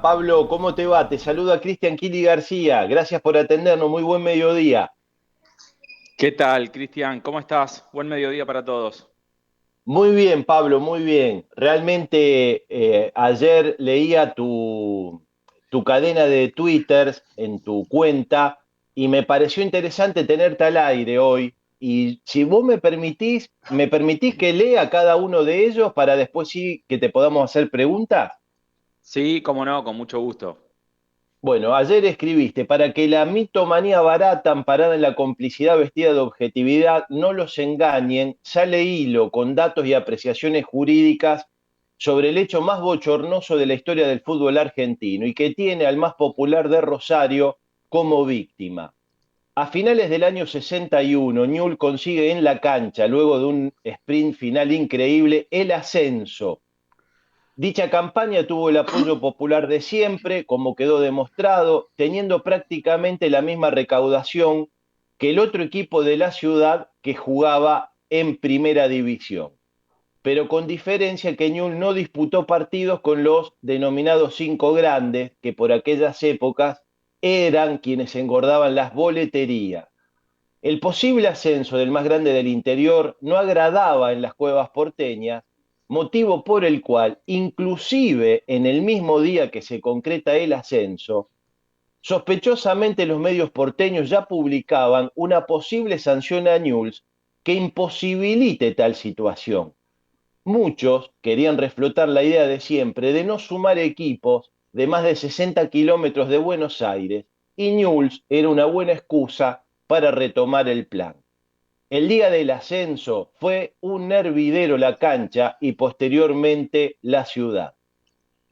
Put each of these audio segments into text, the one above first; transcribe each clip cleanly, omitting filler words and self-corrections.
Pablo, ¿cómo te va? Te saluda Cristian Kili García. Gracias por atendernos. Muy buen mediodía. ¿Qué tal, Cristian? ¿Cómo estás? Buen mediodía para todos. Muy bien, Pablo, muy bien. Realmente ayer leía tu cadena de Twitter en tu cuenta y me pareció interesante tenerte al aire hoy. Y si vos me permitís que lea cada uno de ellos para después sí que te podamos hacer preguntas. Sí, cómo no, con mucho gusto. Bueno, ayer escribiste, para que la mitomanía barata, amparada en la complicidad vestida de objetividad, no los engañen, sale hilo con datos y apreciaciones jurídicas sobre el hecho más bochornoso de la historia del fútbol argentino y que tiene al más popular de Rosario como víctima. A finales del año 61, Newell consigue en la cancha, luego de un sprint final increíble, el ascenso. Dicha campaña tuvo el apoyo popular de siempre, como quedó demostrado, teniendo prácticamente la misma recaudación que el otro equipo de la ciudad que jugaba en primera división, pero con diferencia que Newell's no disputó partidos con los denominados cinco grandes, que por aquellas épocas eran quienes engordaban las boleterías. El posible ascenso del más grande del interior no agradaba en las cuevas porteñas, motivo por el cual, inclusive en el mismo día que se concreta el ascenso, sospechosamente los medios porteños ya publicaban una posible sanción a Newell's que imposibilite tal situación. Muchos querían reflotar la idea de siempre de no sumar equipos de más de 60 kilómetros de Buenos Aires, y Newell's era una buena excusa para retomar el plan. El día del ascenso fue un hervidero la cancha y posteriormente la ciudad.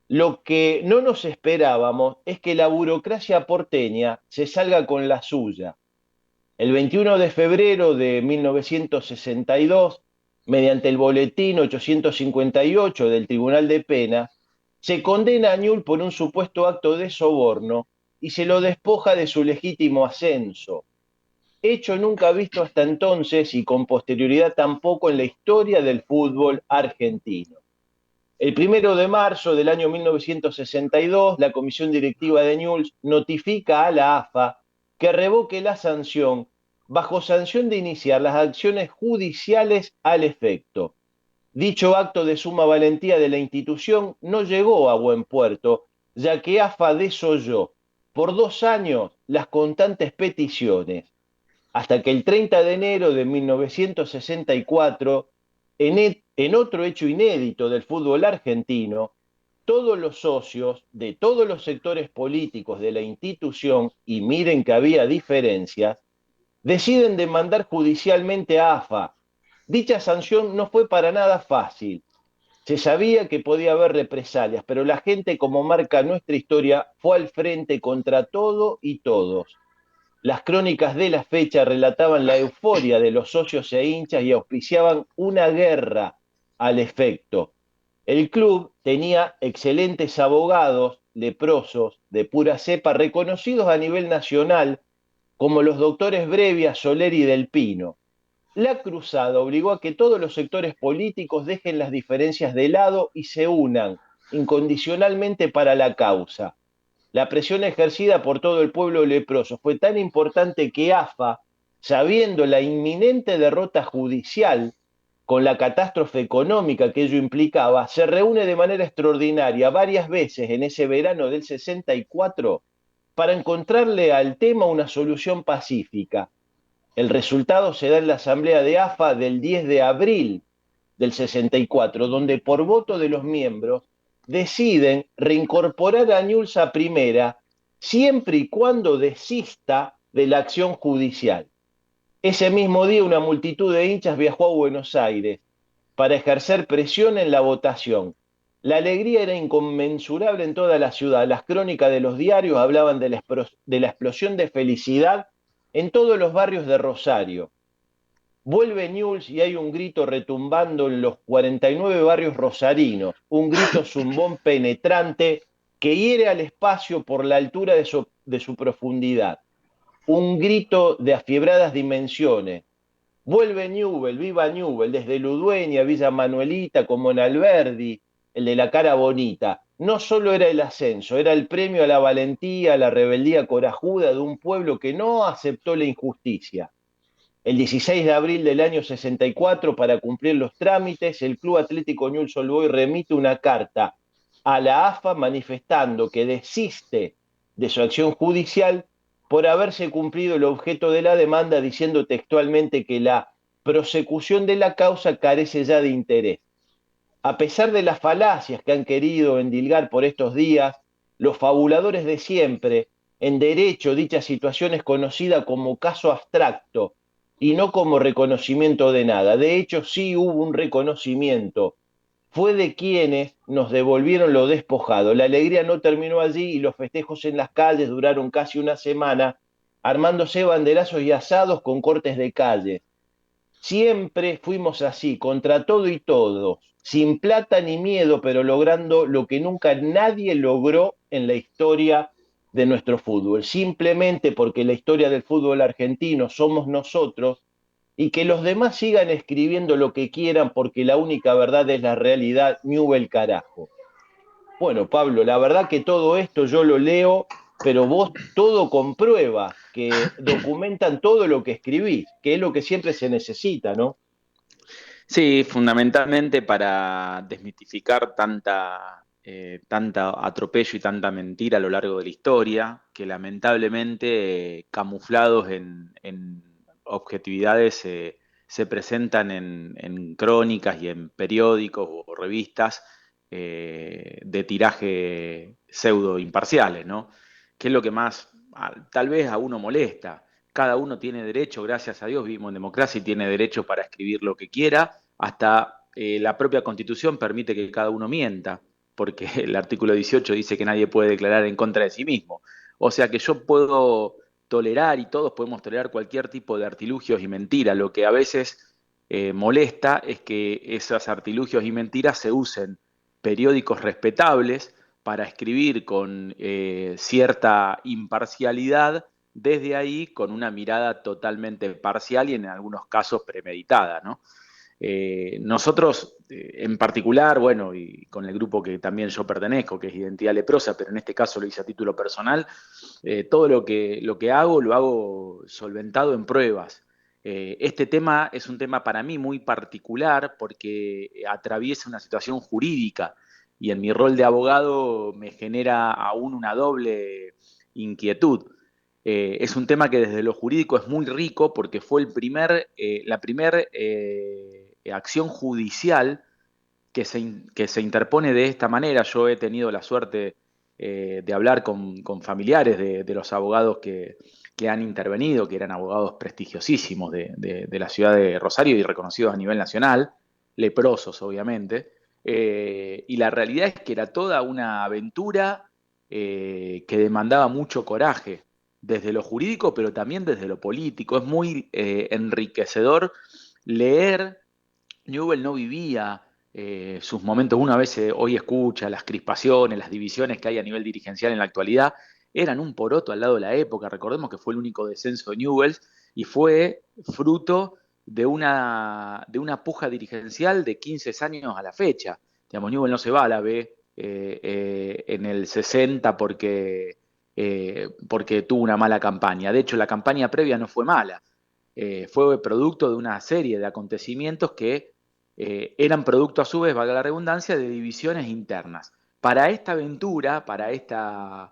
Lo que no nos esperábamos es que la burocracia porteña se salga con la suya. El 21 de febrero de 1962, mediante el boletín 858 del Tribunal de Penas, se condena a Newell por un supuesto acto de soborno y se lo despoja de su legítimo ascenso, hecho nunca visto hasta entonces y con posterioridad tampoco en la historia del fútbol argentino. El 1 de marzo del año 1962, la comisión directiva de Newell's notifica a la AFA que revoque la sanción bajo sanción de iniciar las acciones judiciales al efecto. Dicho acto de suma valentía de la institución no llegó a buen puerto, ya que AFA desoyó por 2 años las constantes peticiones, hasta que el 30 de enero de 1964, en otro hecho inédito del fútbol argentino, todos los socios de todos los sectores políticos de la institución, y miren que había diferencias, deciden demandar judicialmente a AFA. Dicha sanción no fue para nada fácil. Se sabía que podía haber represalias, pero la gente, como marca nuestra historia, fue al frente contra todo y todos. Las crónicas de la fecha relataban la euforia de los socios e hinchas y auspiciaban una guerra al efecto. El club tenía excelentes abogados leprosos de pura cepa reconocidos a nivel nacional, como los doctores Brevia, Soler y Del Pino. La cruzada obligó a que todos los sectores políticos dejen las diferencias de lado y se unan incondicionalmente para la causa. La presión ejercida por todo el pueblo leproso fue tan importante que AFA, sabiendo la inminente derrota judicial con la catástrofe económica que ello implicaba, se reúne de manera extraordinaria varias veces en ese verano del 64 para encontrarle al tema una solución pacífica. El resultado se da en la asamblea de AFA del 10 de abril del 64, donde por voto de los miembros deciden reincorporar a Newell's a primera siempre y cuando desista de la acción judicial. Ese mismo día una multitud de hinchas viajó a Buenos Aires para ejercer presión en la votación. La alegría era inconmensurable en toda la ciudad. Las crónicas de los diarios hablaban de la explosión de felicidad en todos los barrios de Rosario. Vuelve Newell's y hay un grito retumbando en los 49 barrios rosarinos, un grito zumbón penetrante que hiere al espacio por la altura de su profundidad, un grito de afiebradas dimensiones. Vuelve Newell, viva Newell, desde Ludueña, Villa Manuelita, como en Alberdi, el de la cara bonita. no solo era el ascenso, era el premio a la valentía, a la rebeldía corajuda de un pueblo que no aceptó la injusticia. El 16 de abril del año 64, para cumplir los trámites, el Club Atlético Newell's Old Boys remite una carta a la AFA manifestando que desiste de su acción judicial por haberse cumplido el objeto de la demanda, diciendo textualmente que la prosecución de la causa carece ya de interés. A pesar de las falacias que han querido endilgar por estos días, los fabuladores de siempre, en derecho dicha situación es conocida como caso abstracto y no como reconocimiento de nada. De hecho, sí hubo un reconocimiento. Fue de quienes nos devolvieron lo despojado. La alegría no terminó allí y los festejos en las calles duraron casi una semana, armándose banderazos y asados con cortes de calle. Siempre fuimos así, contra todo y todo, sin plata ni miedo, pero logrando lo que nunca nadie logró en la historia de nuestro fútbol. Simplemente porque la historia del fútbol argentino somos nosotros y que los demás sigan escribiendo lo que quieran porque la única verdad es la realidad, Newell carajo. Bueno, Pablo, la verdad que todo esto yo lo leo, pero vos todo con pruebas que documentan todo lo que escribís, que es lo que siempre se necesita, ¿no? Sí, fundamentalmente para desmitificar tanta atropello y tanta mentira a lo largo de la historia, que lamentablemente camuflados en objetividades se presentan en crónicas y en periódicos o revistas de tiraje pseudo imparciales, ¿no? Que es lo que más tal vez a uno molesta. Cada uno tiene derecho, gracias a Dios vivimos en democracia y tiene derecho para escribir lo que quiera, hasta la propia Constitución permite que cada uno mienta, porque el artículo 18 dice que nadie puede declarar en contra de sí mismo. O sea que yo puedo tolerar y todos podemos tolerar cualquier tipo de artilugios y mentiras. Lo que a veces molesta es que esos artilugios y mentiras se usen periódicos respetables para escribir con cierta imparcialidad, desde ahí con una mirada totalmente parcial y en algunos casos premeditada, ¿no? Nosotros, en particular, bueno, y con el grupo que también yo pertenezco, que es Identidad Leprosa, pero en este caso lo hice a título personal, todo lo que hago lo hago solventado en pruebas. Este tema es un tema para mí muy particular porque atraviesa una situación jurídica y en mi rol de abogado me genera aún una doble inquietud. Es un tema que desde lo jurídico es muy rico porque fue la primera acción judicial que se interpone de esta manera. Yo he tenido la suerte de hablar con familiares de los abogados que han intervenido, que eran abogados prestigiosísimos de la ciudad de Rosario y reconocidos a nivel nacional, leprosos obviamente, y la realidad es que era toda una aventura que demandaba mucho coraje, desde lo jurídico, pero también desde lo político. Es muy enriquecedor leer. Newell no vivía sus momentos, uno a veces hoy escucha las crispaciones, las divisiones que hay a nivel dirigencial en la actualidad, eran un poroto al lado de la época. Recordemos que fue el único descenso de Newell y fue fruto de una puja dirigencial de 15 años a la fecha. Digamos, Newell no se va a la B en el 60 porque tuvo una mala campaña. De hecho, la campaña previa no fue mala. Fue producto de una serie de acontecimientos que eran producto a su vez, valga la redundancia, de divisiones internas. Para esta aventura, para esta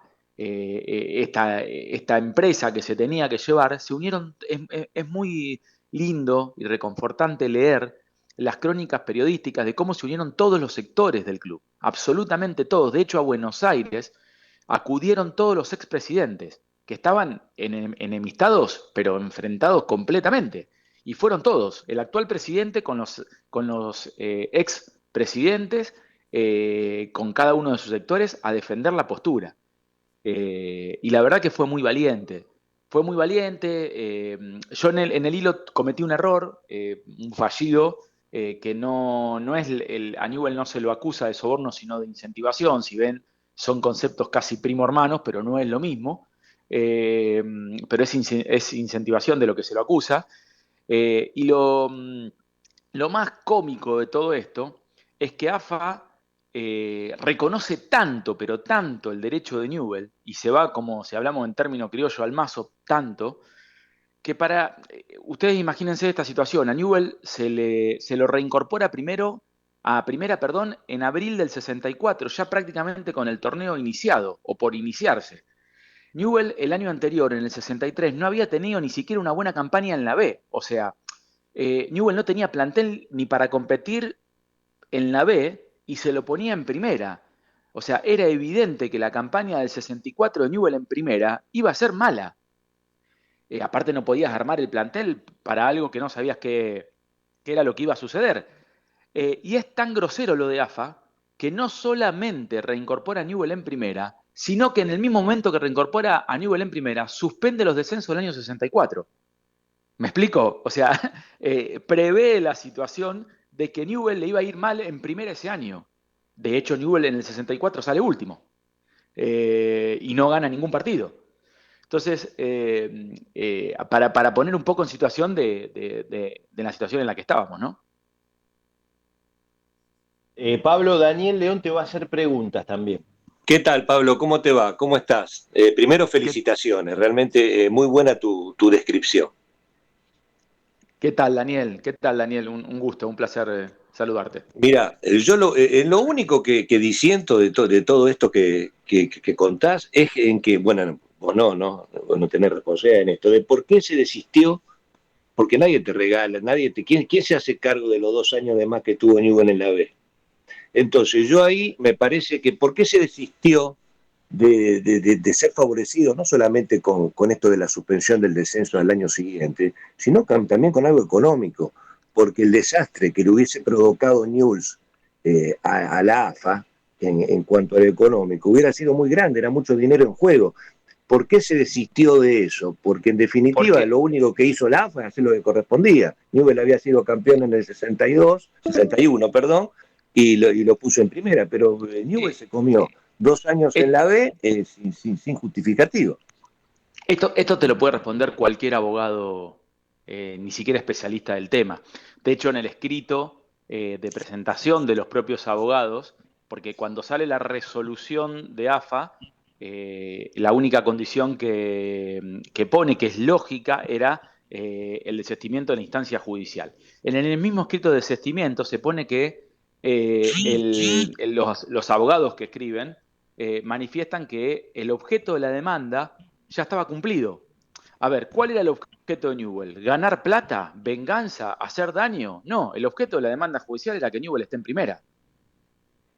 empresa que se tenía que llevar, se unieron, es muy lindo y reconfortante leer las crónicas periodísticas de cómo se unieron todos los sectores del club, absolutamente todos. De hecho, a Buenos Aires acudieron todos los expresidentes que estaban enemistados, pero enfrentados completamente. Y fueron todos, el actual presidente con los expresidentes, con cada uno de sus sectores, a defender la postura. Y la verdad que fue muy valiente. Fue muy valiente. Yo en el hilo cometí un error, un fallido, que no es a Newell no se lo acusa de soborno, sino de incentivación. Si ven, son conceptos casi primo hermanos, pero no es lo mismo. Eh, pero es incentivación de lo que se lo acusa. Y lo más cómico de todo esto es que AFA reconoce tanto, pero tanto el derecho de Newell, y se va, como si hablamos en término criollo, al mazo, tanto, que ustedes imagínense esta situación, a Newell se lo reincorpora a primera, perdón, en abril del 64, ya prácticamente con el torneo iniciado, o por iniciarse. Newell el año anterior, en el 63, no había tenido ni siquiera una buena campaña en la B, o sea, Newell no tenía plantel ni para competir en la B y se lo ponía en primera. O sea, era evidente que la campaña del 64 de Newell en primera iba a ser mala. Aparte no podías armar el plantel para algo que no sabías qué era lo que iba a suceder. Y es tan grosero lo de AFA que no solamente reincorpora a Newell en primera, sino que en el mismo momento que reincorpora a Newell en primera, suspende los descensos del año 64. ¿Me explico? O sea, prevé la situación de que Newell le iba a ir mal en primera ese año. De hecho, Newell en el 64 sale último y no gana ningún partido. Entonces, para poner un poco en situación de la situación en la que estábamos, ¿no? Pablo, Daniel León te va a hacer preguntas también. ¿Qué tal, Pablo? ¿Cómo te va? ¿Cómo estás? Primero, ¿Qué, felicitaciones. Realmente muy buena tu descripción. qué tal, Daniel? ¿Qué tal, Daniel? Un gusto, un placer saludarte. Mira, yo lo único que disiento de todo esto que contás es en que, bueno, vos no tenés responsabilidad en esto, de por qué se desistió, porque nadie te regala, ¿quién se hace cargo de los 2 años de más que tuvo Newell en la B? Entonces, yo ahí me parece que por qué se desistió de ser favorecido, no solamente con esto de la suspensión del descenso al año siguiente, sino también con algo económico, porque el desastre que le hubiese provocado Newell's a la AFA en cuanto al económico hubiera sido muy grande, era mucho dinero en juego. ¿Por qué se desistió de eso? Porque en definitiva Porque, lo único que hizo la AFA es hacer lo que correspondía. Newell había sido campeón en el 61, perdón, y lo puso en primera, pero Newell eh, se comió 2 años en eh, la B sin justificativo. esto te lo puede responder cualquier abogado, ni siquiera especialista del tema. De hecho, en el escrito de presentación de los propios abogados, porque cuando sale la resolución de AFA, la única condición que pone, que es lógica, era el desistimiento en la instancia judicial. En el mismo escrito de desistimiento se pone que los abogados que escriben manifiestan que el objeto de la demanda ya estaba cumplido. A ver, ¿cuál era el objeto de Newell? ¿Ganar plata? ¿Venganza? ¿Hacer daño? No, el objeto de la demanda judicial era que Newell esté en primera.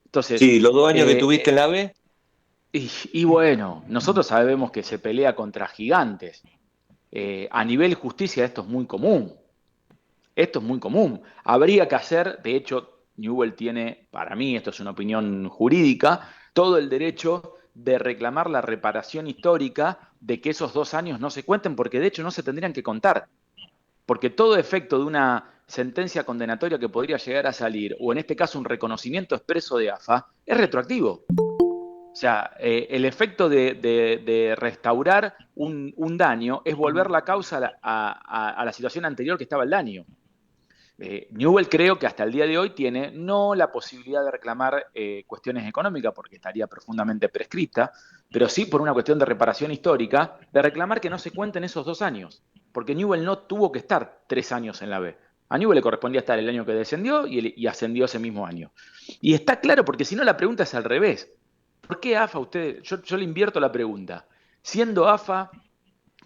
Entonces, Sí, los 2 años que eh, tuviste en la B. y bueno, nosotros sabemos que se pelea contra gigantes. A nivel justicia esto es muy común. Esto es muy común. Habría que hacer, de hecho, Newell tiene, para mí, esto es una opinión jurídica, todo el derecho de reclamar la reparación histórica de que esos 2 años no se cuenten, porque de hecho no se tendrían que contar. Porque todo efecto de una sentencia condenatoria que podría llegar a salir, o en este caso un reconocimiento expreso de AFA, es retroactivo. O sea, el efecto de restaurar un daño es volver la causa a la situación anterior que estaba el daño. Newell creo que hasta el día de hoy tiene no la posibilidad de reclamar cuestiones económicas porque estaría profundamente prescrita, pero sí por una cuestión de reparación histórica, de reclamar que no se cuenten esos 2 años, porque Newell no tuvo que estar 3 años en la B. A Newell le correspondía estar el año que descendió y ascendió ese mismo año. Y está claro, porque si no la pregunta es al revés. ¿Por qué AFA usted? Yo le invierto la pregunta. Siendo AFA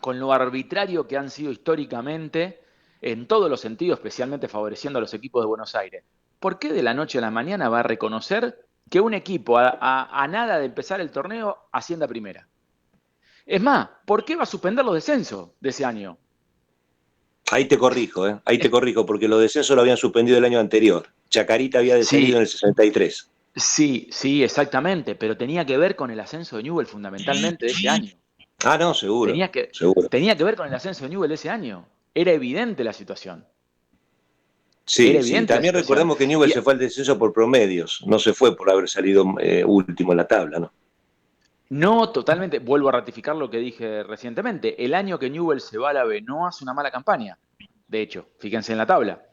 con lo arbitrario que han sido históricamente, en todos los sentidos, especialmente favoreciendo a los equipos de Buenos Aires. ¿Por qué de la noche a la mañana va a reconocer que un equipo a nada de empezar el torneo ascienda a primera? Es más, ¿por qué va a suspender los descensos de ese año? Ahí te corrijo, ahí te corrijo, porque los descensos lo habían suspendido el año anterior. Chacarita había descendido en Sí, el 63. sí, sí, exactamente, pero tenía que ver con el ascenso de Newell fundamentalmente de ese año. Ah, no, seguro, Tenía que, seguro. tenía que ver con el ascenso de Newell de ese año. Era evidente la situación. Era Sí, sí. evidente la También situación. recordemos que Newell Y se fue al descenso por promedios, no se fue por haber salido último en la tabla, ¿no? no totalmente, vuelvo a ratificar lo que dije recientemente. El año que Newell se va a la B no hace una mala campaña. De hecho, fíjense en la tabla.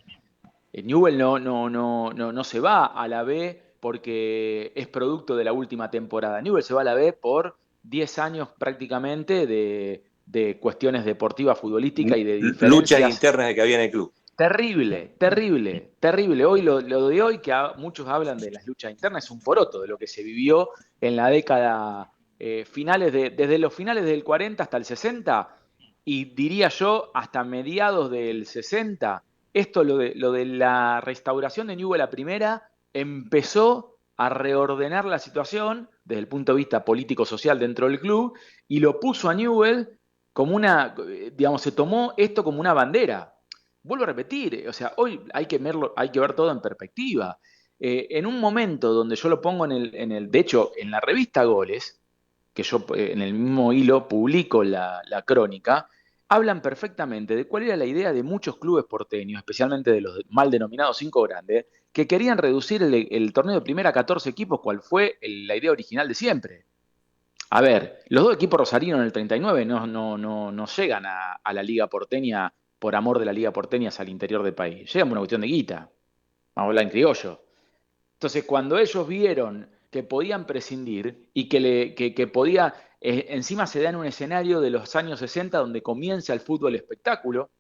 Newell no se va a la B porque es producto de la última temporada. Newell's se va a la B por 10 años prácticamente de cuestiones deportivas, futbolísticas y de Luchas diferencias. internas que había en el club. Terrible, terrible, terrible. Hoy lo de hoy, que muchos hablan de las luchas internas, es un poroto de lo que se vivió en la década desde los finales del 40 hasta el 60, y diría yo hasta mediados del 60. Esto, lo de la restauración de Newell la primera, empezó a reordenar la situación desde el punto de vista político-social dentro del club, y lo puso a Newell como digamos, se tomó esto como una bandera. Vuelvo a repetir, o sea, hoy hay que ver todo en perspectiva. En un momento donde yo lo pongo de hecho, en la revista Goles, que yo en el mismo hilo publico la crónica, hablan perfectamente de cuál era la idea de muchos clubes porteños, especialmente de los mal denominados cinco grandes, que querían reducir el torneo de primera a 14 equipos, cual fue la idea original de siempre. A ver, los dos equipos rosarinos en el 39 no llegan a la Liga Porteña por amor de la Liga Porteña al interior del país. Llegan por una cuestión de guita. Vamos a hablar en criollo. Entonces, cuando ellos vieron que podían prescindir y que podía, encima se da en un escenario de los años 60 donde comienza el fútbol espectáculo,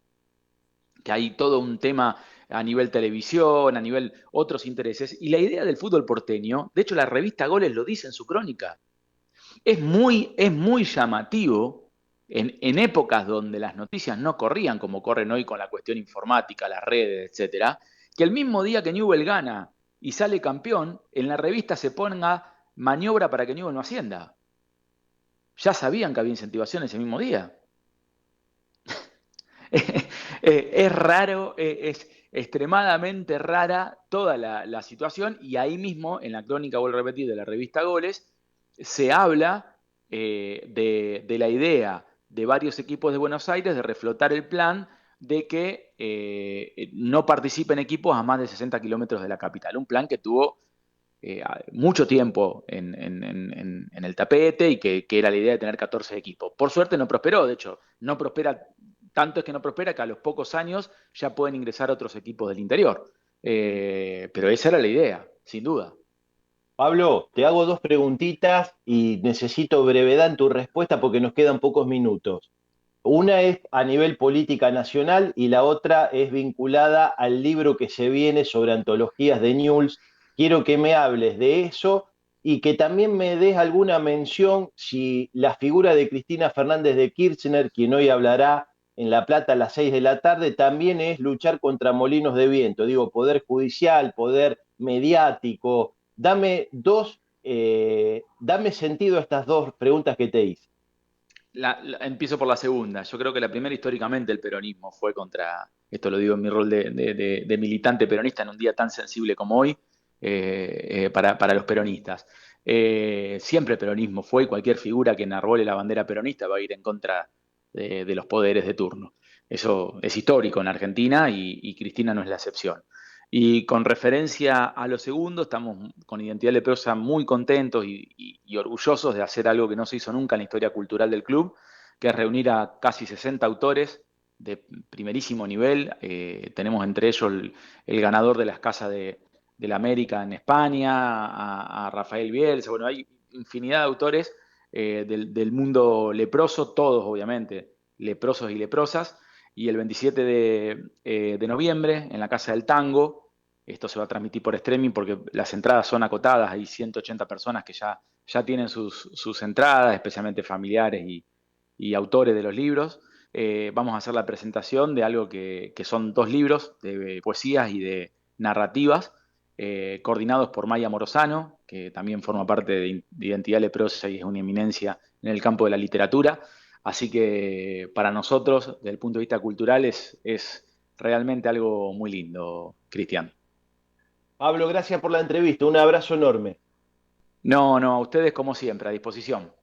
que hay todo un tema a nivel televisión, a nivel otros intereses, y la idea del fútbol porteño, de hecho la revista Goles lo dice en su crónica, es muy llamativo en épocas donde las noticias no corrían como corren hoy con la cuestión informática, las redes, etcétera, que el mismo día que Newell gana y sale campeón, en la revista se ponga maniobra para que Newell no ascienda. Ya sabían que había incentivación ese mismo día. Es raro, es extremadamente rara toda la situación, y ahí mismo, en la crónica, vuelvo a repetir, de la revista Goles, se habla de la idea de varios equipos de Buenos Aires de reflotar el plan de que no participen equipos a más de 60 kilómetros de la capital. Un plan que tuvo mucho tiempo en el tapete y que era la idea de tener 14 equipos. Por suerte no prosperó, de hecho, no prospera, tanto es que no prospera que a los pocos años ya pueden ingresar otros equipos del interior. Pero esa era la idea, sin duda. Pablo, te hago dos preguntitas y necesito brevedad en tu respuesta porque nos quedan pocos minutos. Una es a nivel política nacional y la otra es vinculada al libro que se viene sobre antologías de Newell's. Quiero que me hables de eso y que también me des alguna mención si la figura de Cristina Fernández de Kirchner, quien hoy hablará en La Plata a las 6 de la tarde, también es luchar contra molinos de viento. Digo, poder judicial, poder mediático. Dame sentido a estas dos preguntas que te hice. Empiezo por la segunda. Yo creo que la primera, históricamente, el peronismo fue contra, esto lo digo en mi rol de militante peronista en un día tan sensible como hoy, para los peronistas. Siempre el peronismo fue, y cualquier figura que enarbole la bandera peronista va a ir en contra de los poderes de turno. Eso es histórico en Argentina, y Cristina no es la excepción. Y con referencia a lo segundo, estamos con Identidad Leprosa muy contentos y orgullosos de hacer algo que no se hizo nunca en la historia cultural del club, que es reunir a casi 60 autores de primerísimo nivel. Tenemos entre ellos el ganador de las Casas de la América en España, a Rafael Bielsa. Bueno, hay infinidad de autores del mundo leproso, todos obviamente leprosos y leprosas. Y el 27 de noviembre, en la Casa del Tango, esto se va a transmitir por streaming porque las entradas son acotadas, hay 180 personas que ya tienen sus entradas, especialmente familiares y autores de los libros. Vamos a hacer la presentación de algo que son dos libros de poesías y de narrativas, coordinados por Maya Morosano, que también forma parte de Identidad Leprosa y es una eminencia en el campo de la literatura. Así que para nosotros, desde el punto de vista cultural, es realmente algo muy lindo, Cristian. Pablo, gracias por la entrevista. Un abrazo enorme. No, a ustedes como siempre, a disposición.